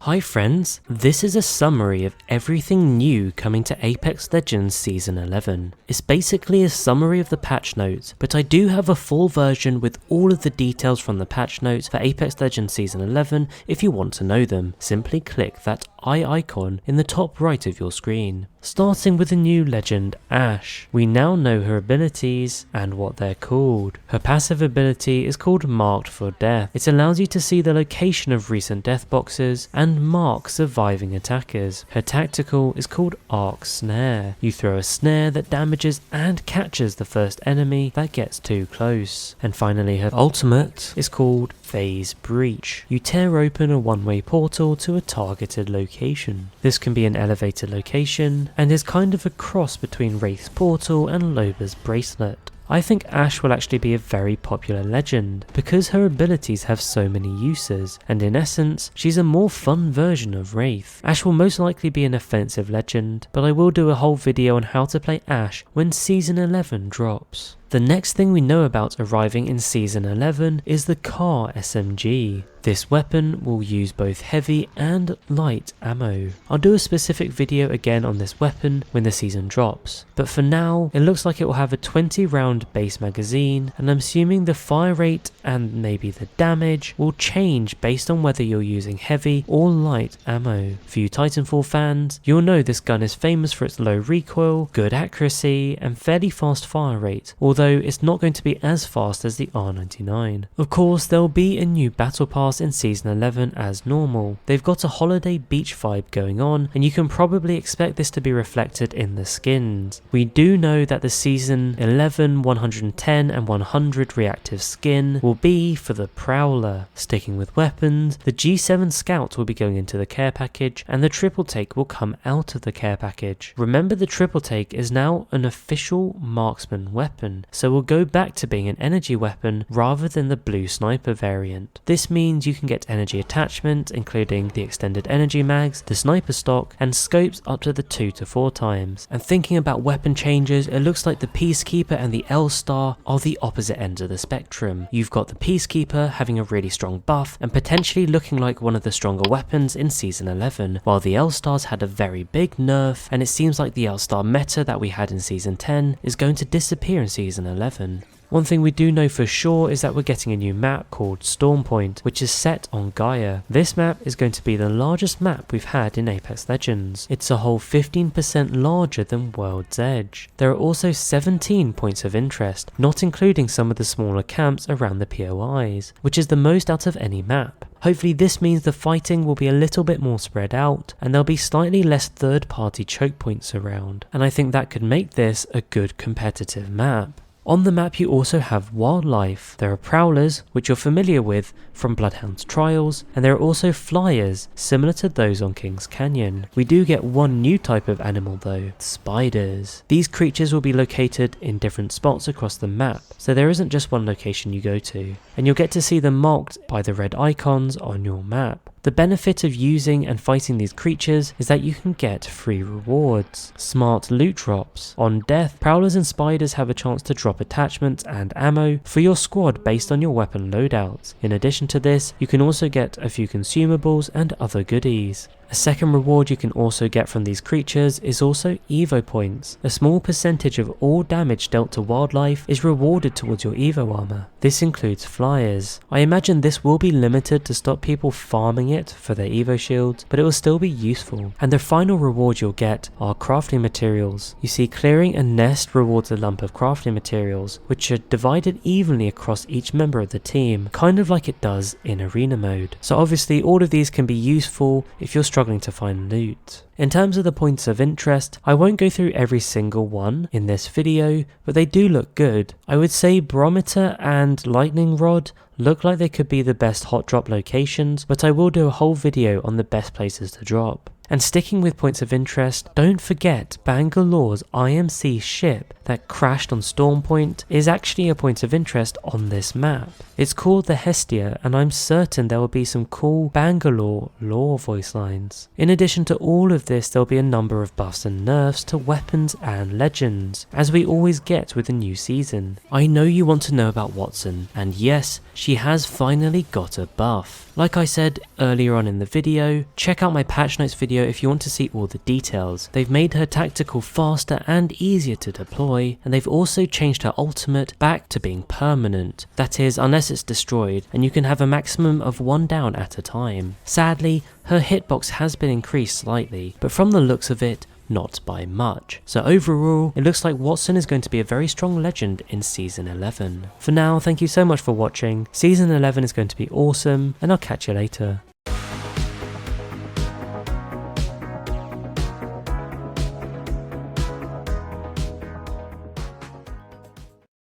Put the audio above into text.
Hi friends, this is a summary of everything new coming to Apex Legends Season 11. It's basically a summary of the patch notes, but I do have a full version with all of the details from the patch notes for Apex Legends Season 11 if you want to know them. Simply click that eye icon in the top right of your screen. Starting with the new legend Ashe, we now know her abilities and what they're called. Her passive ability is called Marked for Death. It allows you to see the location of recent death boxes and mark surviving attackers. Her tactical is called Arc Snare. You throw a snare that damages and catches the first enemy that gets too close. And finally her ultimate is called Phase Breach. You tear open a one-way portal to a targeted location. This can be an elevated location and is kind of a cross between Wraith's portal and Loba's bracelet. I think Ashe will actually be a very popular legend because her abilities have so many uses, and in essence, she's a more fun version of Wraith. Ashe will most likely be an offensive legend, but I will do a whole video on how to play Ashe when Season 11 drops. The next thing we know about arriving in Season 11 is the CAR SMG. This weapon will use both heavy and light ammo. I'll do a specific video again on this weapon when the season drops, but for now it looks like it will have a 20 round base magazine, and I'm assuming the fire rate and maybe the damage will change based on whether you're using heavy or light ammo. For you Titanfall fans, you'll know this gun is famous for its low recoil, good accuracy and fairly fast fire rate, although it's not going to be as fast as the R99. Of course, there will be a new battle pass in Season 11 as normal. They've got a holiday beach vibe going on, and you can probably expect this to be reflected in the skins. We do know that the Season 11, 110 and 100 reactive skin will be for the Prowler. Sticking with weapons, the G7 Scout will be going into the care package, and the triple take will come out of the care package. Remember, the triple take is now an official marksman weapon, so we'll go back to being an energy weapon rather than the blue sniper variant. This means you can get energy attachment, including the extended energy mags, the sniper stock, and scopes up to the 2 to 4 times. And thinking about weapon changes, it looks like the Peacekeeper and the L-Star are the opposite ends of the spectrum. You've got the Peacekeeper having a really strong buff and potentially looking like one of the stronger weapons in Season 11, while the L-Stars had a very big nerf, and it seems like the L-Star meta that we had in Season 10 is going to disappear in Season 11. One thing we do know for sure is that we're getting a new map called Stormpoint, which is set on Gaia. This map is going to be the largest map we've had in Apex Legends. It's a whole 15% larger than World's Edge. There are also 17 points of interest, not including some of the smaller camps around the POIs, which is the most out of any map. Hopefully this means the fighting will be a little bit more spread out, and there'll be slightly less third-party choke points around, and I think that could make this a good competitive map. On the map you also have wildlife. There are prowlers, which you're familiar with from Bloodhound's Trials, and there are also flyers, similar to those on King's Canyon. We do get one new type of animal though, spiders. These creatures will be located in different spots across the map, so there isn't just one location you go to, and you'll get to see them marked by the red icons on your map. The benefit of using and fighting these creatures is that you can get free rewards, smart loot drops. On death, prowlers and spiders have a chance to drop attachments and ammo for your squad based on your weapon loadouts. In addition to this, you can also get a few consumables and other goodies. A second reward you can also get from these creatures is also Evo points. A small percentage of all damage dealt to wildlife is rewarded towards your Evo armor. This includes flyers. I imagine this will be limited to stop people farming it for their Evo shields, but it will still be useful. And the final reward you'll get are crafting materials. You see, clearing a nest rewards a lump of crafting materials, which are divided evenly across each member of the team, kind of like it does in arena mode. So obviously all of these can be useful if you're struggling to find loot. In terms of the points of interest, I won't go through every single one in this video, but they do look good. I would say Barometer and Lightning Rod look like they could be the best hot drop locations, but I will do a whole video on the best places to drop. And sticking with points of interest, don't forget Bangalore's IMC ship that crashed on Stormpoint is actually a point of interest on this map. It's called the Hestia, and I'm certain there will be some cool Bangalore lore voice lines. In addition to all of this, there'll be a number of buffs and nerfs to weapons and legends, as we always get with a new season. I know you want to know about Wattson, and yes, she has finally got a buff. Like I said earlier on in the video, check out my patch notes video if you want to see all the details. They've made her tactical faster and easier to deploy, and they've also changed her ultimate back to being permanent. That is, unless it's destroyed, and you can have a maximum of 1 down at a time. Sadly, her hitbox has been increased slightly, but from the looks of it, not by much. So overall, it looks like Wattson is going to be a very strong legend in Season 11. For now, thank you so much for watching. Season 11 is going to be awesome, and I'll catch you later.